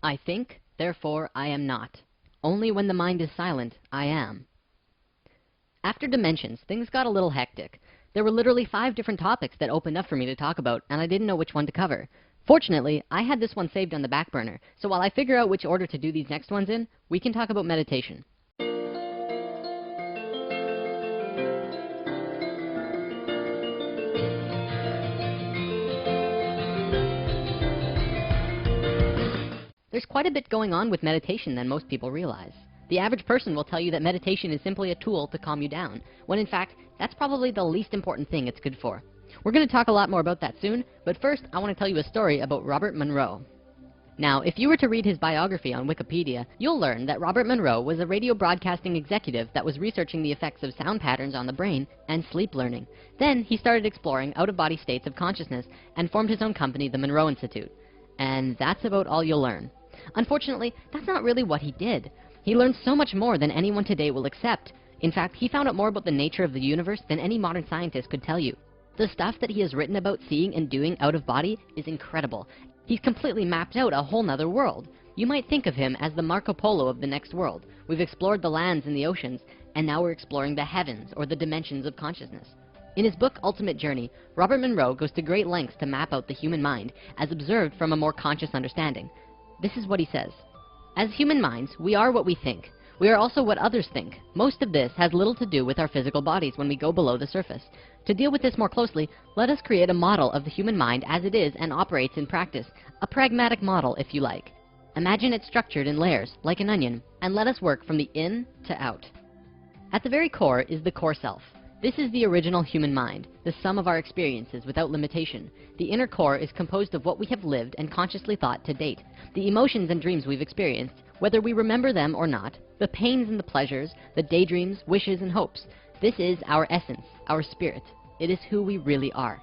I think, therefore I am not. Only when the mind is silent, I am. After Dimensions, things got a little hectic. There were literally 5 different topics that opened up for me to talk about, and I didn't know which one to cover. Fortunately, I had this one saved on the back burner, so while I figure out which order to do these next ones in, we can talk about meditation. There's quite a bit going on with meditation than most people realize. The average person will tell you that meditation is simply a tool to calm you down, when in fact, that's probably the least important thing it's good for. We're going to talk a lot more about that soon, but first I want to tell you a story about Robert Monroe. Now, if you were to read his biography on Wikipedia, you'll learn that Robert Monroe was a radio broadcasting executive that was researching the effects of sound patterns on the brain and sleep learning. Then he started exploring out-of-body states of consciousness and formed his own company, the Monroe Institute. And that's about all you'll learn. Unfortunately, that's not really what he did. He learned so much more than anyone today will accept. In fact, he found out more about the nature of the universe than any modern scientist could tell you. The stuff that he has written about seeing and doing out of body is incredible. He's completely mapped out a whole nother world. You might think of him as the Marco Polo of the next world. We've explored the lands and the oceans, and now we're exploring the heavens, or the dimensions of consciousness. In his book, Ultimate Journey, Robert Monroe goes to great lengths to map out the human mind as observed from a more conscious understanding. This is what he says. As human minds, we are what we think. We are also what others think. Most of this has little to do with our physical bodies when we go below the surface. To deal with this more closely, let us create a model of the human mind as it is and operates in practice. A pragmatic model, if you like. Imagine it structured in layers, like an onion, and let us work from the in to out. At the very core is the core self. This is the original human mind, the sum of our experiences without limitation. The inner core is composed of what we have lived and consciously thought to date, the emotions and dreams we've experienced, whether we remember them or not, the pains and the pleasures, the daydreams, wishes, and hopes. This is our essence, our spirit. It is who we really are.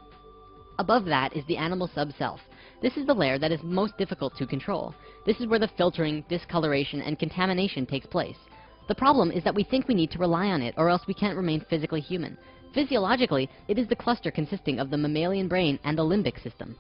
Above that is the animal sub-self. This is the layer that is most difficult to control. This is where the filtering, discoloration, and contamination takes place. The problem is that we think we need to rely on it, or else we can't remain physically human. Physiologically, it is the cluster consisting of the mammalian brain and the limbic system.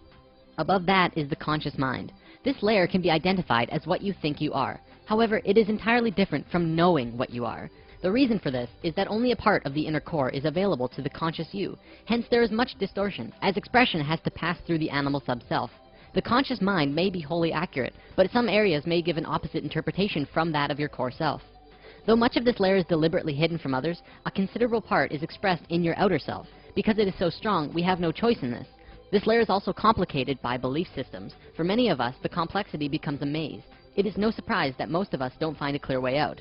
Above that is the conscious mind. This layer can be identified as what you think you are. However, it is entirely different from knowing what you are. The reason for this is that only a part of the inner core is available to the conscious you. Hence, there is much distortion, as expression has to pass through the animal sub-self. The conscious mind may be wholly accurate, but some areas may give an opposite interpretation from that of your core self. Though much of this layer is deliberately hidden from others, a considerable part is expressed in your outer self. Because it is so strong, we have no choice in this. This layer is also complicated by belief systems. For many of us, the complexity becomes a maze. It is no surprise that most of us don't find a clear way out.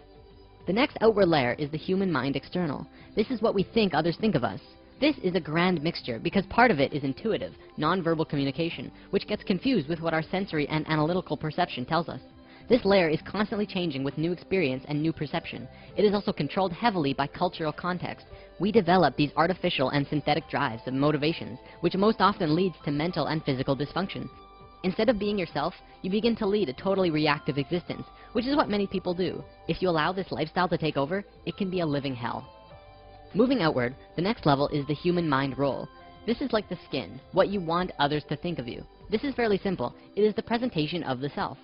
The next outward layer is the human mind external. This is what we think others think of us. This is a grand mixture because part of it is intuitive, non-verbal communication, which gets confused with what our sensory and analytical perception tells us. This layer is constantly changing with new experience and new perception. It is also controlled heavily by cultural context. We develop these artificial and synthetic drives and motivations, which most often leads to mental and physical dysfunction. Instead of being yourself, you begin to lead a totally reactive existence, which is what many people do. If you allow this lifestyle to take over, it can be a living hell. Moving outward, the next level is the human mind role. This is like the skin, what you want others to think of you. This is fairly simple. It is the presentation of the self.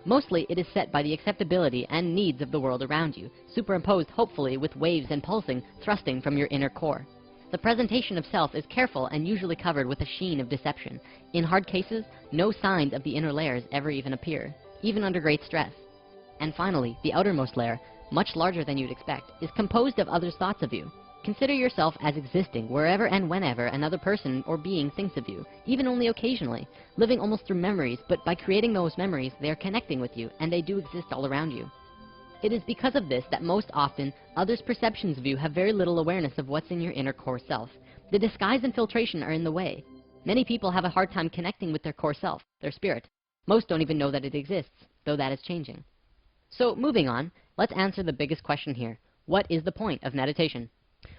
Mostly, it is set by the acceptability and needs of the world around you, superimposed hopefully with waves and pulsing thrusting from your inner core. The presentation of self is careful and usually covered with a sheen of deception. In hard cases, no signs of the inner layers ever even appear, even under great stress. And finally, the outermost layer, much larger than you'd expect, is composed of others' thoughts of you. Consider yourself as existing wherever and whenever another person or being thinks of you, even only occasionally, living almost through memories, but by creating those memories, they are connecting with you, and they do exist all around you. It is because of this that most often, others' perceptions of you have very little awareness of what's in your inner core self. The disguise and filtration are in the way. Many people have a hard time connecting with their core self, their spirit. Most don't even know that it exists, though that is changing. So, moving on, let's answer the biggest question here. What is the point of meditation?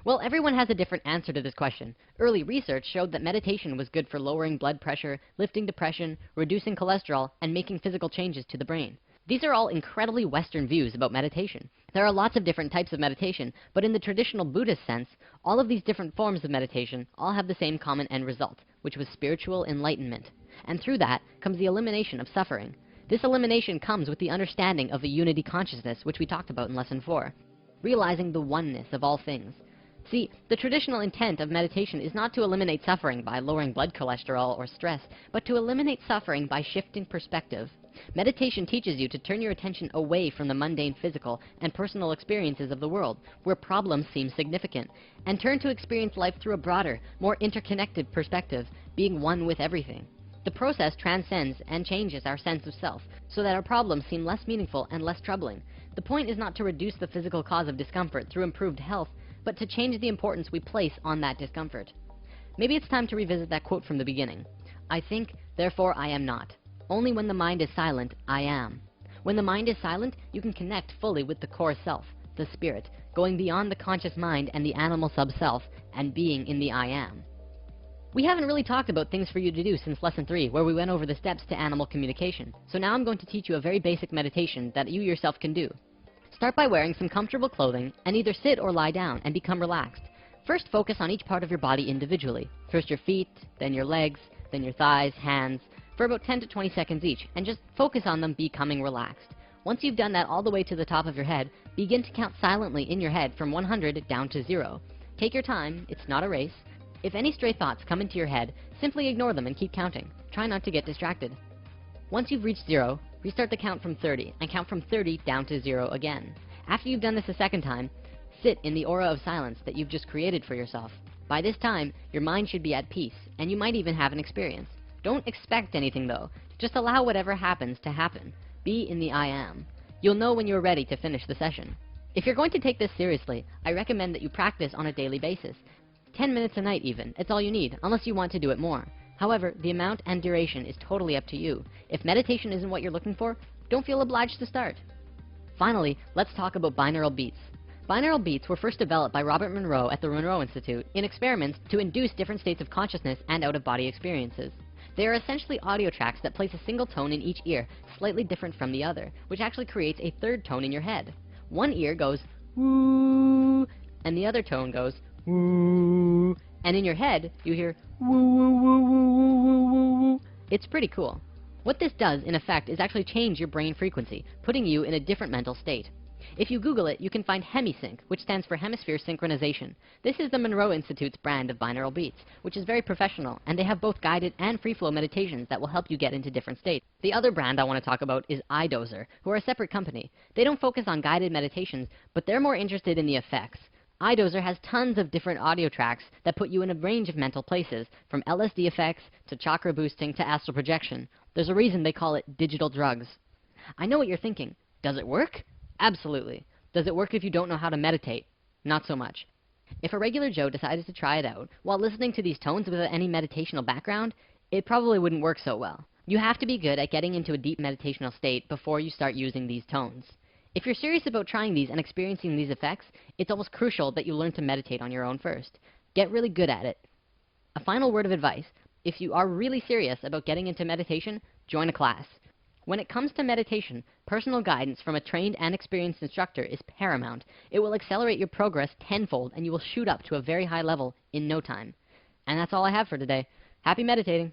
Well, everyone has a different answer to this question. Early research showed that meditation was good for lowering blood pressure, lifting depression, reducing cholesterol, and making physical changes to the brain. These are all incredibly Western views about meditation. There are lots of different types of meditation, but in the traditional Buddhist sense, all of these different forms of meditation all have the same common end result, which was spiritual enlightenment. And through that comes the elimination of suffering. This elimination comes with the understanding of a unity consciousness, which we talked about in Lesson 4, realizing the oneness of all things. See, the traditional intent of meditation is not to eliminate suffering by lowering blood cholesterol or stress, but to eliminate suffering by shifting perspective. Meditation teaches you to turn your attention away from the mundane physical and personal experiences of the world, where problems seem significant, and turn to experience life through a broader, more interconnected perspective, being one with everything. The process transcends and changes our sense of self, so that our problems seem less meaningful and less troubling. The point is not to reduce the physical cause of discomfort through improved health, but to change the importance we place on that discomfort. Maybe it's time to revisit that quote from the beginning. I think, therefore I am not. Only when the mind is silent, I am. When the mind is silent, you can connect fully with the core self, the spirit, going beyond the conscious mind and the animal sub-self, and being in the I am. We haven't really talked about things for you to do since Lesson 3, where we went over the steps to animal communication. So now I'm going to teach you a very basic meditation that you yourself can do. Start by wearing some comfortable clothing and either sit or lie down and become relaxed. First, focus on each part of your body individually. First your feet, then your legs, then your thighs, hands, for about 10 to 20 seconds each, and just focus on them becoming relaxed. Once you've done that all the way to the top of your head, begin to count silently in your head from 100 down to 0. Take your time, it's not a race. If any stray thoughts come into your head, simply ignore them and keep counting. Try not to get distracted. Once you've reached 0, restart the count from 30, and count from 30 down to 0 again. After you've done this a second time, sit in the aura of silence that you've just created for yourself. By this time, your mind should be at peace, and you might even have an experience. Don't expect anything though. Just allow whatever happens to happen. Be in the I am. You'll know when you're ready to finish the session. If you're going to take this seriously, I recommend that you practice on a daily basis. 10 minutes a night even, it's all you need, unless you want to do it more. However, the amount and duration is totally up to you. If meditation isn't what you're looking for, don't feel obliged to start. Finally, let's talk about binaural beats. Binaural beats were first developed by Robert Monroe at the Monroe Institute in experiments to induce different states of consciousness and out-of-body experiences. They are essentially audio tracks that place a single tone in each ear, slightly different from the other, which actually creates a third tone in your head. One ear goes, woo, and the other tone goes, woo, and in your head, you hear, woo, woo, woo, woo, woo, woo, woo, woo. It's pretty cool. What this does, in effect, is actually change your brain frequency, putting you in a different mental state. If you Google it, you can find HemiSync, which stands for Hemisphere Synchronization. This is the Monroe Institute's brand of binaural beats, which is very professional, and they have both guided and free-flow meditations that will help you get into different states. The other brand I want to talk about is iDozer, who are a separate company. They don't focus on guided meditations, but they're more interested in the effects. iDozer has tons of different audio tracks that put you in a range of mental places, from LSD effects to chakra boosting to astral projection. There's a reason they call it digital drugs. I know what you're thinking. Does it work? Absolutely. Does it work if you don't know how to meditate? Not so much. If a regular Joe decided to try it out while listening to these tones without any meditational background, it probably wouldn't work so well. You have to be good at getting into a deep meditational state before you start using these tones. If you're serious about trying these and experiencing these effects, it's almost crucial that you learn to meditate on your own first. Get really good at it. A final word of advice: if you are really serious about getting into meditation, join a class. When it comes to meditation, personal guidance from a trained and experienced instructor is paramount. It will accelerate your progress tenfold, and you will shoot up to a very high level in no time. And that's all I have for today. Happy meditating!